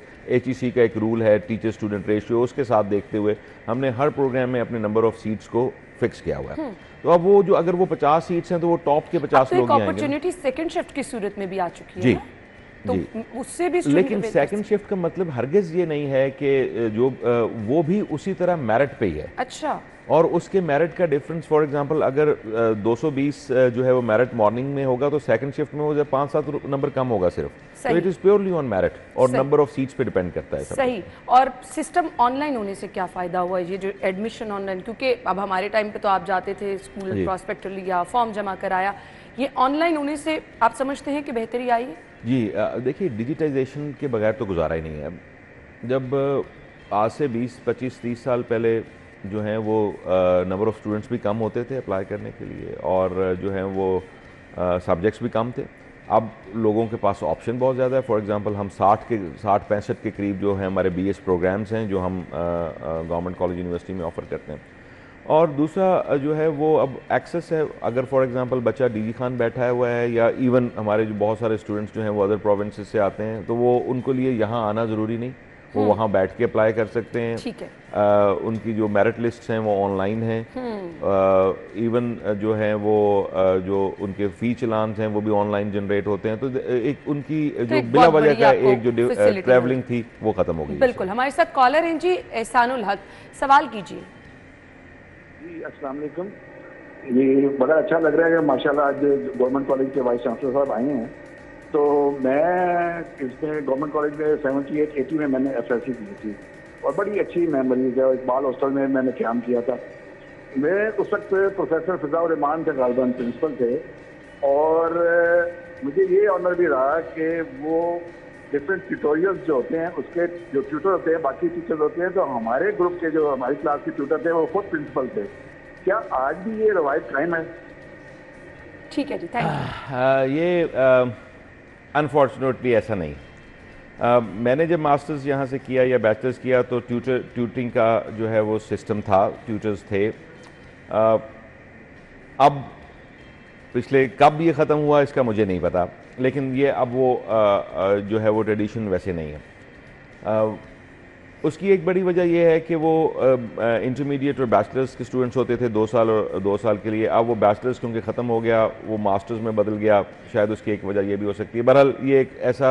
HEC کا ایک رول ہے ٹیچر اسٹوڈنٹ ریشیو, اس کے ساتھ دیکھتے ہوئے ہم نے ہر پروگرام میں اپنے نمبر آف سیٹس کو فکس کیا ہوا ہے. تو اب وہ جو اگر وہ 50 سیٹس ہیں تو وہ ٹاپ کے 50 لوگ ہی آئیں گے.
اپورچونٹی سیکنڈ شفٹ کی صورت میں بھی آ چکی ہے.
جی
तो उससे भी student
लेकिन
avail कर
सेकंड शिफ्ट का मतलब हरगिज ये नहीं है कि जो वो भी उसी तरह मेरिट पे ही है।
अच्छा,
और उसके मेरिट का डिफरेंस, फॉर एग्जांपल अगर 220 जो है वो मेरिट मॉर्निंग में होगा तो सेकंड शिफ्ट में वो 5-7 नंबर कम होगा सिर्फ। तो it is purely on merit और नंबर ऑफ सीट्स पे डिपेंड करता है सब।
सही। और सिस्टम ऑनलाइन होने से क्या फायदा हुआ है, ये जो एडमिशन ऑनलाइन, क्योंकि अब हमारे टाइम पे तो आप जाते थे स्कूल, प्रॉस्पेक्ट लिया, फॉर्म जमा कराया, ये ऑनलाइन होने से आप समझते हैं कि बेहतरी आई है?
जी देखिए, डिजिटाइजेशन के बगैर तो गुजारा ही नहीं है। जब आज से 20, 25, 30 साल पहले जो हैं वो नंबर ऑफ़ स्टूडेंट्स भी कम होते थे अप्लाई करने के लिए, और जो हैं वो सब्जेक्ट्स भी कम थे। अब लोगों के पास ऑप्शन बहुत ज़्यादा है। फॉर एग्जांपल हम 60-65 के करीब जो है हमारे BS प्रोग्राम्स हैं जो हम गवर्नमेंट कॉलेज यूनिवर्सिटी में ऑफ़र करते हैं। और दूसरा जो है वो अब एक्सेस है। अगर फॉर एग्जांपल बच्चा DG खान बैठा हुआ है, या इवन हमारे जो बहुत सारे स्टूडेंट्स जो हैं वो अदर प्रोविंसेस से आते हैं, तो वो उनको लिए यहाँ आना ज़रूरी नहीं, वो वहाँ बैठ के अप्लाई कर सकते हैं।
ठीक है।
उनकी जो मेरिट लिस्ट्स हैं वो ऑनलाइन हैं। इवन जो है वो जो उनके फ़ी चलान्स हैं वो भी ऑनलाइन जनरेट होते हैं। तो एक उनकी जो बिला वजह का एक जो ट्रैवलिंग थी वो ख़त्म हो गई।
बिल्कुल। हमारे साथ कॉलर हैं जी, एहसानुल हक, सवाल कीजिए।
जी अस्सलाम वालेकुम। ये बड़ा अच्छा लग रहा है कि माशाल्लाह आज गवर्नमेंट कॉलेज के वाइस चांसलर साहब आए हैं। तो मैं इसमें गवर्नमेंट कॉलेज में 78-80 में मैंने SSC की थी और बड़ी अच्छी मेमोरीज है। इकबाल हॉस्टल में मैंने क्याम किया था। मैं उस वक्त प्रोफेसर फिज़ाउर रहमान के गालिबन प्रिंसिपल थे, और मुझे ये ऑनर भी रहा कि वो डिफरेंट ट्यूटोरियल्स जो होते हैं उसके जो ट्यूटर होते हैं, बाकी टीचर्स होते हैं, तो हमारे ग्रुप के जो हमारी क्लास के ट्यूटर थे वो खुद प्रिंसिपल थे। क्या आज भी ये रवायत कायम है?
ठीक है जी, थैंक यू।
ये अनफॉर्चुनेटली ऐसा नहीं। मैंने जब मास्टर्स यहाँ से किया या बैचलर्स किया तो ट्यूटरिंग का जो है वो सिस्टम था, ट्यूटर्स थे। अब पिछले कब ये ख़त्म हुआ इसका मुझे नहीं पता, लेकिन ये अब वो जो है वो ट्रेडिशन वैसे नहीं है। उसकी एक बड़ी वजह यह है कि वो इंटरमीडिएट और बैचलर्स के स्टूडेंट्स होते थे 2 साल और 2 साल के लिए। अब वो बैचलर्स क्योंकि ख़त्म हो गया, वो मास्टर्स में बदल गया। शायद उसकी एक वजह ये भी हो सकती है। बहरहाल ये एक ऐसा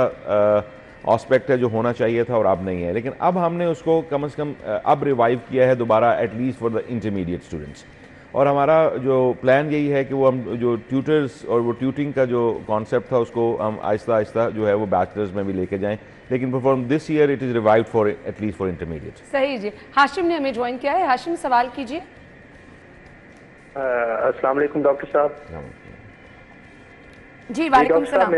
एस्पेक्ट है जो होना चाहिए था और अब नहीं है, लेकिन अब हमने उसको कम से कम अब रिवाइव किया है दोबारा, at least for the intermediate students. और हमारा जो प्लान यही है कि वो हम जो ट्यूटर्स और वो ट्यूटिंग का जो कॉन्सेप्ट था उसको हम आहिस्ता आहिस्ता जो है वो बैचलर्स में भी लेके जाएं, लेकिन from this year it is revived for at least for intermediate.
सही जी। हाशिम ने हमें ज्वाइन किया है। हाशिम, सवाल कीजिए।
अस्सलाम वालेकुम डॉक्टर साहब।
जी वालेकुम सलाम।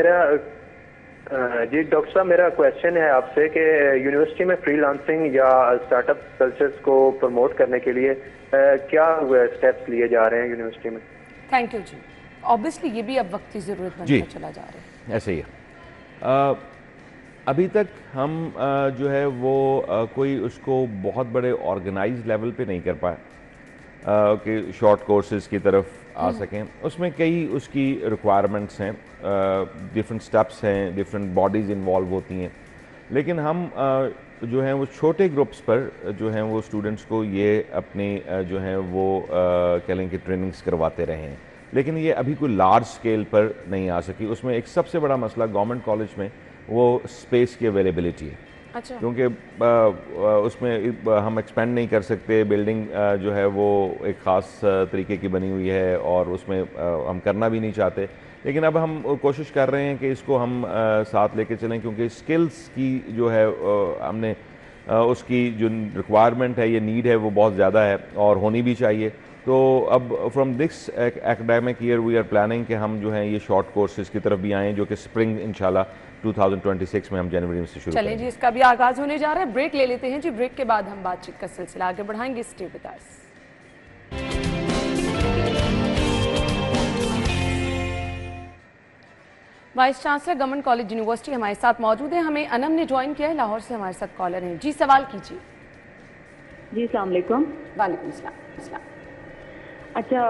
जी डॉक्टर साहब, मेरा क्वेश्चन है आपसे कि यूनिवर्सिटी में फ्रीलांसिंग या स्टार्टअप कल्चर्स को प्रमोट करने के लिए क्या स्टेप्स लिए जा रहे हैं यूनिवर्सिटी में?
Thank you ji. ऑब्वियसली ये भी अब वक्त की ज़रूरत बनता चला जा रहा है।
ऐसे ही है। अभी तक हम जो है वो कोई उसको बहुत बड़े ऑर्गेनाइज लेवल पे नहीं कर पाए कि शॉर्ट कोर्सेज की तरफ आ सकें। उसमें कई उसकी रिक्वायरमेंट्स हैं, डिफरेंट स्टेप्स हैं, डिफरेंट बॉडीज़ इन्वॉल्व होती हैं, लेकिन हम जो हैं वो छोटे ग्रुप्स पर जो हैं वो स्टूडेंट्स को ये अपनी जो हैं वो कह लें कि ट्रेनिंग्स करवाते रहे हैं, लेकिन ये अभी कोई लार्ज स्केल पर नहीं आ सकी। उसमें एक सबसे बड़ा मसला गवर्नमेंट कॉलेज में वो स्पेस की अवेलेबिलिटी है।
अच्छा।
क्योंकि उसमें हम एक्सपेंड नहीं कर सकते। बिल्डिंग जो है वो एक ख़ास तरीके की बनी हुई है और उसमें हम करना भी नहीं चाहते, लेकिन अब हम कोशिश कर रहे हैं कि इसको हम साथ लेके चलें, क्योंकि स्किल्स की जो है हमने उसकी जो रिक्वायरमेंट है, ये नीड है, वो बहुत ज़्यादा है और होनी भी चाहिए। तो अब from this academic year we are planning कि हम जो हैं ये शॉर्ट कोर्सेज की तरफ भी आएँ, जो कि स्प्रिंग इंशाल्लाह 2026 में हम जनवरी में से शुरू
चलें जी, इसका भी आगाज़ होने जा रहा है। ब्रेक ले लेते हैं जी, ब्रेक के बाद हम बातचीत का सिलसिला आगे बढ़ाएंगे। Stay with us. Vice chancellor government college university हमारे साथ मौजूद हैं। हमें अनम ने ज्वाइन किया है, लाहौर से हमारे साथ कॉलर हैं। जी सवाल कीजिए।
जी अस्सलाम वालेकुम।
वालेकुम सलाम।
अच्छा,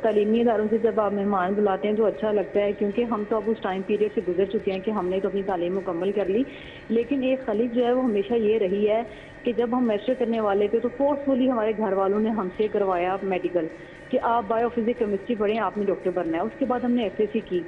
तालीमी इदारों से जब आप मेहमान बुलाते हैं तो अच्छा लगता है, क्योंकि हम तो अब उस टाइम पीरियड से गुजर चुके हैं कि हमने तो अपनी तालीम मुकम्मल कर ली, लेकिन एक खलीज जो है वो हमेशा ये रही है कि जब हम मास्टर करने वाले थे तो फोर्सफुली हमारे घर वालों ने हमसे करवाया मेडिकल कि आप बायोफिजिक्स केमिस्ट्री पढ़ें, आपने डॉक्टर बनना है। उसके बाद हमने SSC की,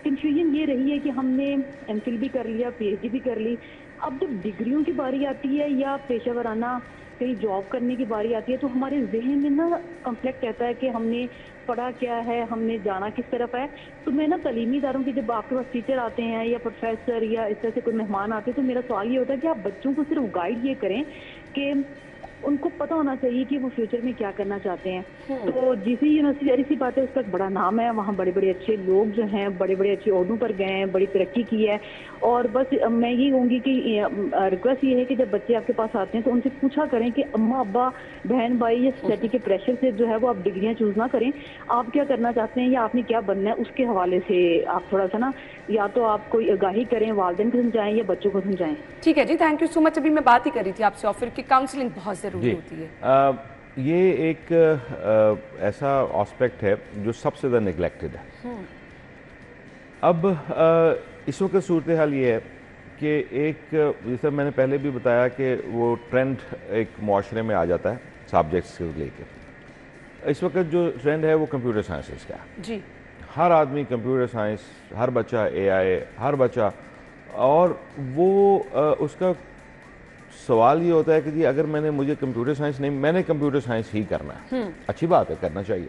کنفیوژن یہ رہی ہے کہ ہم نے ایم فل بھی کر لیا, پی ایچ ڈی بھی کر لی, اب جب ڈگریوں کی باری آتی ہے یا پیشہ ورانہ کہیں جاب کرنے کی باری آتی ہے تو ہمارے ذہن میں نا کنفلکٹ رہتا ہے کہ ہم نے پڑھا کیا ہے, ہم نے جانا کس طرف ہے. تو میں نا تعلیمی اداروں کی جب آپ کے پاس ٹیچر آتے ہیں یا پروفیسر یا اس طرح سے کوئی مہمان آتے ہیں تو میرا سوال یہ ہوتا ہے کہ آپ بچوں کو صرف گائیڈ یہ کریں کہ ان کو پتہ ہونا چاہیے کہ وہ فیوچر میں کیا کرنا چاہتے ہیں. تو جی سی یونیورسٹی ظاہر سی بات ہے اس کا ایک بڑا نام ہے, وہاں بڑے بڑے اچھے لوگ جو ہیں بڑے بڑے اچھے عہدوں پر گئے ہیں, بڑی ترقی کی ہے. اور بس میں یہ کہوں گی کہ ریکویسٹ یہ ہے کہ جب بچے آپ کے پاس آتے ہیں تو ان سے پوچھا کریں کہ اماں ابا بہن بھائی یا سوسائٹی کے پریشر سے جو ہے وہ آپ ڈگریاں چوز نہ کریں, آپ کیا کرنا چاہتے ہیں یا آپ نے کیا بننا ہے اس کے حوالے سے آپ تھوڑا سا نا یا تو آپ کوئی آگاہی کریں, والدین کو سمجھائیں یا بچوں کو سمجھائیں.
ٹھیک ہے جی, تھینک یو سو مچ. ابھی میں بات ہی کر رہی تھی آپ سے اور پھر کہ کاؤنسلنگ بہت ضروری ہوتی ہے.
یہ ایک ایسا آسپیکٹ ہے جو سب سے زیادہ نگلیکٹڈ ہے. اب اس وقت صورتحال یہ ہے کہ ایک جیسے میں نے پہلے بھی بتایا کہ وہ ٹرینڈ ایک معاشرے میں آ جاتا ہے سبجیکٹس کو لے کے. اس وقت جو ٹرینڈ ہے وہ کمپیوٹر سائنسز کا ہے
جی.
ہر آدمی کمپیوٹر سائنس, ہر بچہ اے آئی, ہر بچہ, اور وہ اس کا سوال یہ ہوتا ہے کہ جی اگر مجھے کمپیوٹر سائنس نہیں, میں نے کمپیوٹر سائنس ہی کرنا ہے. اچھی بات ہے, کرنا چاہیے,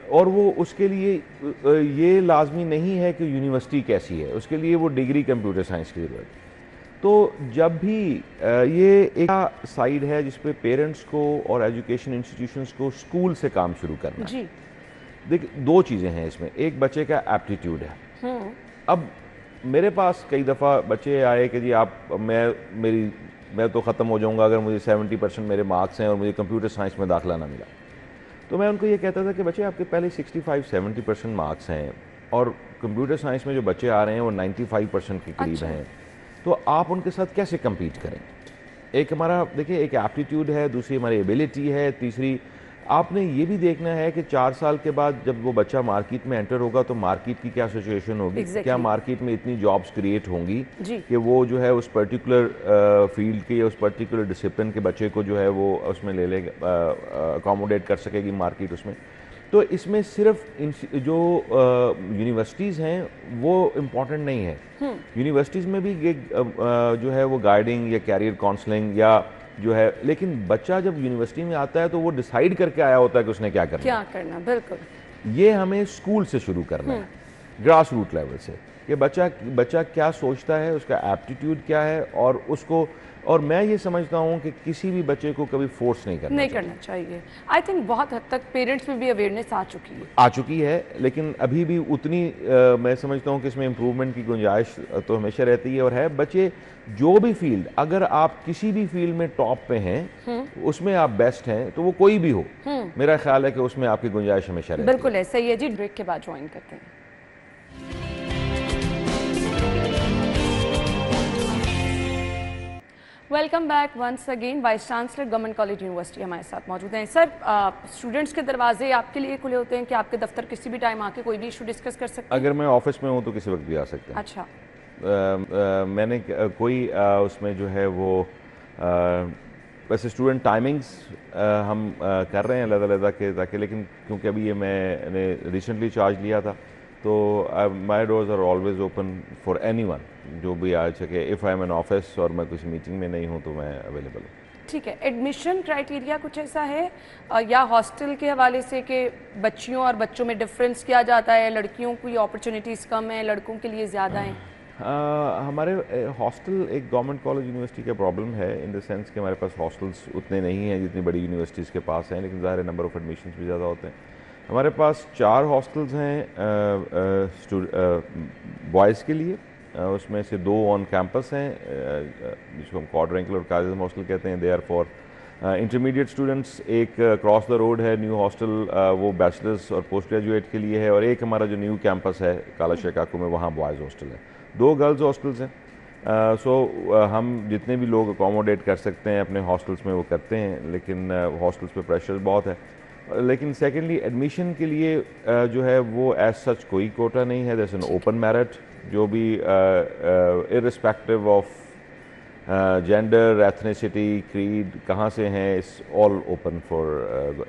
اور وہ اس کے لیے یہ لازمی نہیں ہے کہ یونیورسٹی کیسی ہے, اس کے لیے وہ ڈگری کمپیوٹر سائنس کی ضرورت ہے. تو جب بھی یہ ایک سائیڈ ہے جس پہ پیرنٹس کو اور ایجوکیشن انسٹیٹیوشنس کو اسکول سے کام شروع کرنا ہے. دیکھ, دو چیزیں ہیں اس میں. ایک بچے کا ایپٹیٹیوڈ ہے. اب میرے پاس کئی دفعہ بچے آئے کہ جی آپ میں تو ختم ہو جاؤں گا اگر مجھے 70% میرے مارکس ہیں اور مجھے کمپیوٹر سائنس میں داخلہ نہ ملا. تو میں ان کو یہ کہتا تھا کہ بچے آپ کے پہلے 65-70% مارکس ہیں اور کمپیوٹر سائنس میں جو بچے آ رہے ہیں وہ 95% کے قریب ہیں, تو آپ ان کے ساتھ کیسے کمپیٹ کریں. ایک ہمارا دیکھیں ایک ایپٹیٹیوڈ ہے, دوسری ہماری ایبیلٹی ہے, تیسری آپ نے یہ بھی دیکھنا ہے کہ 4 سال کے بعد جب وہ بچہ مارکیٹ میں انٹر ہوگا تو مارکیٹ کی کیا سچویشن ہوگی, کیا مارکیٹ میں اتنی جابز کریٹ ہوں گی کہ وہ جو ہے اس پرٹیکولر فیلڈ کے یا اس پرٹیکولر ڈسپلن کے بچے کو جو ہے وہ اس میں لے اکاموڈیٹ کر سکے گی مارکیٹ اس میں. تو اس میں صرف جو یونیورسٹیز ہیں وہ امپورٹنٹ نہیں ہے. یونیورسٹیز میں بھی جو ہے وہ گائیڈنگ یا کیریئر کاؤنسلنگ یا جو ہے, لیکن بچہ جب یونیورسٹی میں آتا ہے تو وہ ڈیسائیڈ کر کے آیا ہوتا ہے کہ اس نے کیا کرنا. بالکل, یہ ہمیں اسکول سے شروع کرنا ہے, گراس روٹ لیول سے, کہ بچہ کیا سوچتا ہے, اس کا ایپٹیٹیوڈ کیا ہے, اور اس کو, اور میں یہ سمجھتا ہوں کہ کسی بھی بچے کو کبھی فورس نہیں کرنا
چاہیے. آئی تھنک بہت حد تک پیرنٹس میں بھی اویئرنیس آ چکی ہے,
لیکن ابھی بھی اتنی میں سمجھتا ہوں کہ اس میں امپروومنٹ کی گنجائش تو ہمیشہ رہتی ہے. اور ہے بچے جو بھی فیلڈ, اگر آپ کسی بھی فیلڈ میں ٹاپ پہ ہیں, اس میں آپ بیسٹ ہیں, تو وہ کوئی بھی ہو, میرا خیال ہے کہ اس میں آپ کی گنجائش ہمیشہ رہتی ہے.
بالکل ایسا ہی ہے جی. بریک کے بعد جوائن کرتے ہیں. Welcome back once again. Vice chancellor government college university ہمارے ساتھ موجود ہیں. سر, اسٹوڈنٹس کے دروازے آپ کے لیے کھلے ہوتے ہیں کہ آپ کے دفتر کسی بھی ٹائم آ کے کوئی بھی ایشو ڈسکس کر سکتے ہیں؟
اگر میں آفس میں ہوں تو کسی وقت بھی آ سکتے ہیں.
اچھا,
میں نے کوئی اس میں جو ہے وہ ویسے اسٹوڈنٹ ٹائمنگز ہم کر رہے ہیں علیحدہ کے تاکہ, لیکن کیونکہ ابھی یہ میں نے ریسنٹلی چارج لیا تھا تو my doors are always open for anyone جو بھی آ سکے. If I am in office اور میں کسی میٹنگ میں نہیں ہوں تو میں اویلیبل ہوں.
ٹھیک ہے. ایڈمیشن کرائیٹیریا کچھ ایسا ہے یا ہاسٹل کے حوالے سے کہ بچیوں اور بچوں میں ڈفرینس کیا جاتا ہے, لڑکیوں کی اپرچونیٹیز کم ہیں, لڑکوں کے لیے زیادہ ہیں؟
ہمارے ہاسٹل ایک گورنمنٹ کالج یونیورسٹی کا پرابلم ہے ان دا سینس کہ ہمارے پاس ہاسٹلس اتنے نہیں ہیں جتنی بڑی یونیورسٹیز کے پاس ہیں, لیکن ظاہر نمبر آف ایڈمیشنس بھی زیادہ ہوتے ہیں. ہمارے پاس 4 ہاسٹلز ہیں بوائز کے لیے, اس میں سے 2 آن کیمپس ہیں جس کو ہم کوڈرینکل اور کازم ہاسٹل کہتے ہیں, they are for intermediate students. ایک کراس دا روڈ ہے نیو ہاسٹل, وہ بیچلرس اور پوسٹ گریجویٹ کے لیے ہے, اور ایک ہمارا جو نیو کیمپس ہے کالا شیکاکو میں, وہاں بوائز ہاسٹل ہے. 2 گرلز ہاسٹلز ہیں. سو ہم جتنے بھی لوگ اکاموڈیٹ کر سکتے ہیں اپنے ہاسٹلس میں وہ کرتے ہیں, لیکن ہاسٹلس پہ پریشر بہت ہے. لیکن سیکنڈلی ایڈمیشن کے لیے جو ہے وہ ایز سچ کوئی کوٹا نہیں ہے. دیر از این اوپن میرٹ جو بھی irrespective of gender, ethnicity, creed कहाँ से हैं, it's all open for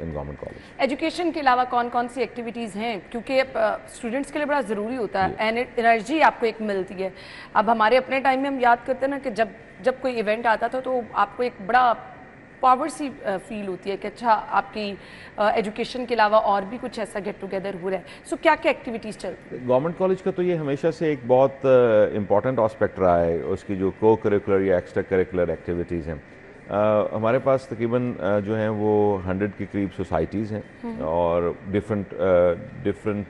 in government college.
Education के अलावा कौन कौन सी एक्टिविटीज़ हैं, क्योंकि स्टूडेंट्स के लिए बड़ा ज़रूरी होता है, एनर्जी आपको एक मिलती है। अब हमारे अपने टाइम में हम याद करते हैं ना कि जब कोई इवेंट आता था तो आपको एक बड़ा पावर सी फील होती है कि अच्छा आपकी एजुकेशन के अलावा और भी कुछ ऐसा गेट टुगेदर हो रहा है। सो क्या क्या एक्टिविटीज़ चलती है?
गवर्नमेंट कॉलेज का तो ये हमेशा से एक बहुत इम्पॉर्टेंट एस्पेक्ट रहा है, उसकी जो को करिकुलर या एक्स्ट्रा करिकुलर एक्टिविटीज़ हैं। हमारे पास तकरीबन जो हैं वो 100 के करीब सोसाइटीज़ हैं और डिफरेंट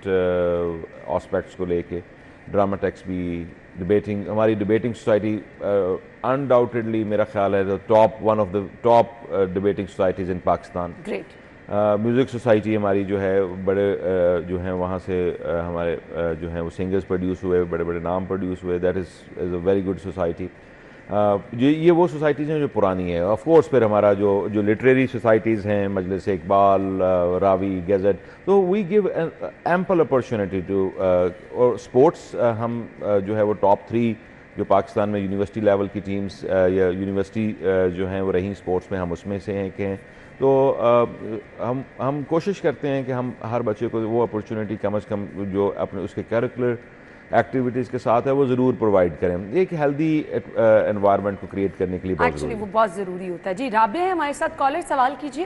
एस्पेक्ट्स को लेके ड्रामाटेक्स भी, डिबेटिंग, हमारी डिबेटिंग सोसाइटी अनडाउटेडली मेरा ख्याल है one of the top debating societies in Pakistan.
Great.
Music society हमारी जो है बड़े जो हैं वहाँ से हमारे जो हैं वो सिंगर्स प्रोड्यूस हुए, बड़े बड़े नाम प्रोड्यूस हुए, that is a very good society. ये वो सोसाइटीज़ हैं जो पुरानी है। ऑफ कोर्स फिर हमारा जो लिटरेरी सोसाइटीज़ हैं, मजलिस इकबाल, रावी, गैजेट, तो we give ample opportunity to, और स्पोर्ट्स हम जो है वो टॉप 3 जो पाकिस्तान में यूनिवर्सिटी लेवल की टीम्स या यूनिवर्सिटी जो हैं वो रही स्पोर्ट्स में, हम उसमें से हैं कि हैं। तो हम कोशिश करते हैं कि हम हर बच्चे को वो अपॉर्चुनिटी कम से कम जो अपने उसके करिकुलर एक्टिविटीज़ के साथ है वो ज़रूर प्रोवाइड करें, एक हेल्दी एनवायरनमेंट को क्रिएट करने के लिए बहुत
एक्चुअली वो बहुत ज़रूरी होता है। जी राबिया है हमारे साथ कॉलर, सवाल कीजिए।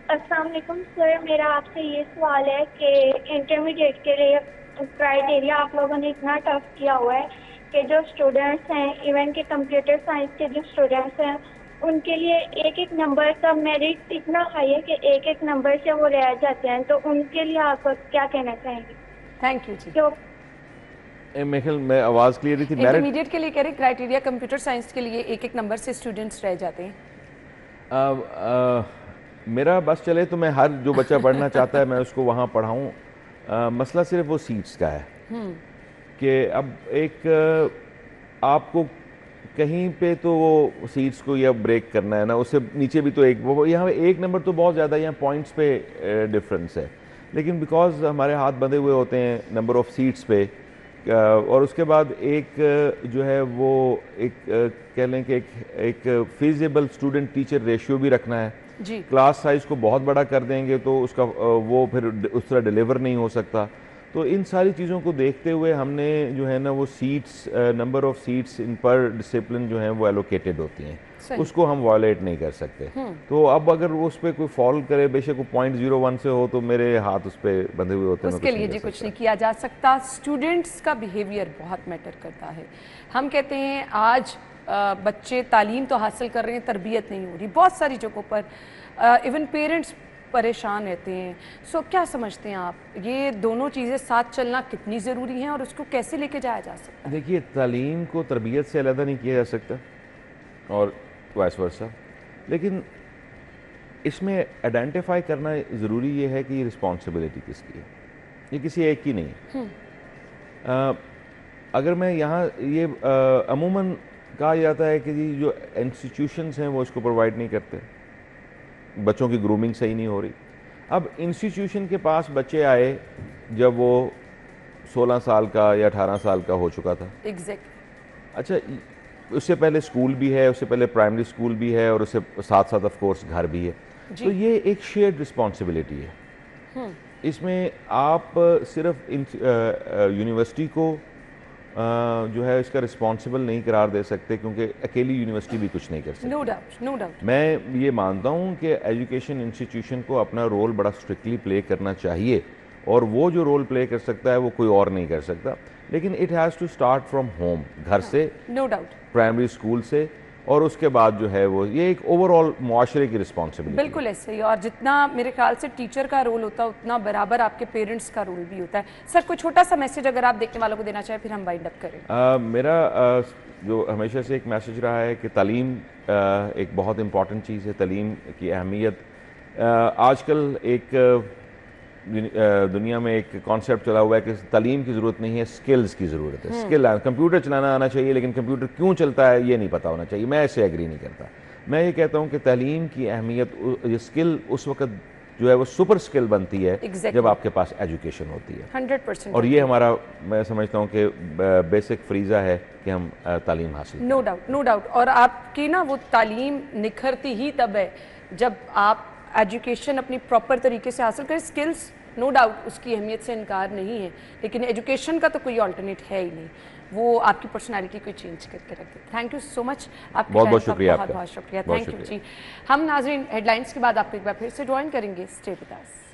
अस्सलाम वालेकुम सर, मेरा आपसे ये सवाल है कि इंटरमीडिएट के लिए क्राइटेरिया आप लोगों ने इतना टफ किया हुआ है कि जो स्टूडेंट्स हैं, इवन के कंप्यूटर साइंस के जो स्टूडेंट्स हैं, उनके लिए एक एक नंबर का मेरिट इतना हाई है कि एक एक नंबर से वो रह जाते हैं, तो उनके लिए आप क्या कहना चाहेंगे?
थैंक यू जी।
मैं आवाज़ क्लियर थी।
इंटरमीडिएट के लिए कह रहे क्राइटेरिया कंप्यूटर साइंस के लिए एक एक नंबर से स्टूडेंट्स रह जाते हैं।
मेरा बस चले तो मैं हर जो बच्चा पढ़ना चाहता है मैं उसको वहाँ पढ़ाऊँ। मसला सिर्फ वो सीट्स का है कि अब एक आपको कहीं पे तो वो सीट्स को या ब्रेक करना है ना, उससे नीचे भी तो एक वो यहाँ एक नंबर तो बहुत ज़्यादा यहाँ पॉइंट्स पे डिफरेंस है, लेकिन बिकॉज हमारे हाथ बंधे हुए होते हैं नंबर ऑफ़ सीट्स पे, और उसके बाद एक जो है वो एक कह लें कि एक फिजिबल स्टूडेंट टीचर रेशियो भी रखना है
जी।
क्लास साइज़ को बहुत बड़ा कर देंगे तो उसका वो फिर उस तरह डिलीवर नहीं हो सकता। तो इन सारी चीज़ों को देखते हुए हमने जो है ना वो seats, number of seats in पर डिसिप्लिन जो हैं वो एलोकेटेड होती हैं, उसको हम वायलेट नहीं कर सकते। तो अब अगर वो उस पर कोई फॉल करे, बेशक वो 0.01 से हो, तो मेरे हाथ उस पर बंधे हुए होते हैं,
उसके लिए जी कुछ नहीं किया जा सकता। स्टूडेंट्स का बिहेवियर बहुत मैटर करता है। हम कहते हैं आज बच्चे तालीम तो हासिल कर रहे हैं, तरबियत नहीं हो रही, बहुत सारी जगहों पर इवन पेरेंट्स परेशान रहते हैं। सो क्या समझते हैं आप, ये दोनों चीज़ें साथ चलना कितनी ज़रूरी हैं और उसको कैसे लेके जाया जा सकता है?
देखिए, तालीम को तरबियत से अलग नहीं किया जा सकता और वाइस वर्सा, लेकिन इसमें आइडेंटिफाई करना ज़रूरी ये है कि ये रिस्पॉन्सिबिलिटी किसकी है, ये किसी एक की नहीं है। अगर मैं यहाँ ये अमूमन कहा जाता है कि जी जो इंस्टीट्यूशंस हैं वो इसको प्रोवाइड नहीं करते, बच्चों की ग्रूमिंग सही नहीं हो रही। अब इंस्टीट्यूशन के पास बच्चे आए जब वो 16 साल का या 18 साल का हो चुका था। अच्छा, उससे पहले स्कूल भी है, उससे पहले प्राइमरी स्कूल भी है और उससे साथ साथ ऑफ कोर्स घर भी है। तो ये एक शेयर्ड रिस्पॉन्सिबिलिटी है। इसमें आप सिर्फ यूनिवर्सिटी को जो है इसका रिस्पॉन्सिबल नहीं करार दे सकते, क्योंकि अकेली यूनिवर्सिटी भी कुछ नहीं कर सकती।
No doubt, no doubt.
मैं ये मानता हूँ कि एजुकेशन इंस्टीट्यूशन को अपना रोल बड़ा स्ट्रिक्टली प्ले करना चाहिए, और वो जो रोल प्ले कर सकता है वो कोई और नहीं कर सकता, लेकिन it has to start from home, घर से,
नो डाउट,
प्राइमरी स्कूल से, और उसके बाद जो है वो ये एक ओवरऑल मुआशरे की रिस्पॉन्सिबिलिटी।
बिल्कुल ऐसे ही, और जितना मेरे ख्याल से टीचर का रोल होता है उतना बराबर आपके पेरेंट्स का रोल भी होता है। सर, कोई छोटा सा मैसेज अगर आप देखने वालों को देना चाहें, फिर हम वाइंड अप करें।
मेरा जो हमेशा से एक मैसेज रहा है कि तालीम एक बहुत इम्पॉर्टेंट चीज़ है, तालीम की अहमियत। आजकल एक दुनिया में एक कॉन्सेप्ट चला हुआ है कि तालीम की ज़रूरत नहीं है, स्किल्स की ज़रूरत है। स्किल, कंप्यूटर चलाना आना चाहिए, लेकिन कंप्यूटर क्यों चलता है ये नहीं पता होना चाहिए। मैं इससे एग्री नहीं करता। मैं ये कहता हूँ कि तालीम की अहमियत, ये स्किल उस वक्त جو ہے وہ سپر اسکل بنتی ہے
Exactly.
جب آپ کے پاس ایجوکیشن ہوتی ہے.
100%.
اور یہ ہمارا میں سمجھتا ہوں کہ بیسک فریضہ ہے کہ ہم تعلیم حاصل کریں.
No doubt no doubt. اور آپ کی نا وہ تعلیم نکھرتی ہی تب ہے جب آپ ایجوکیشن اپنی پراپر طریقے سے حاصل کریں. اسکلس نو ڈاؤٹ اس کی اہمیت سے انکار نہیں ہے, لیکن ایجوکیشن کا تو کوئی آلٹرنیٹ ہے ہی نہیں, وہ آپ کی پرسنالٹی کو چینج کر کے رکھتے. تھینک یو سو مچ. آپ
بہت بہت شکریہ.
بہت بہت شکریہ. تھینک یو جی. ہم ناظرین ہیڈ لائنس کے بعد آپ کو ایک بار پھر سے جوائن کریں گے. Stay with us.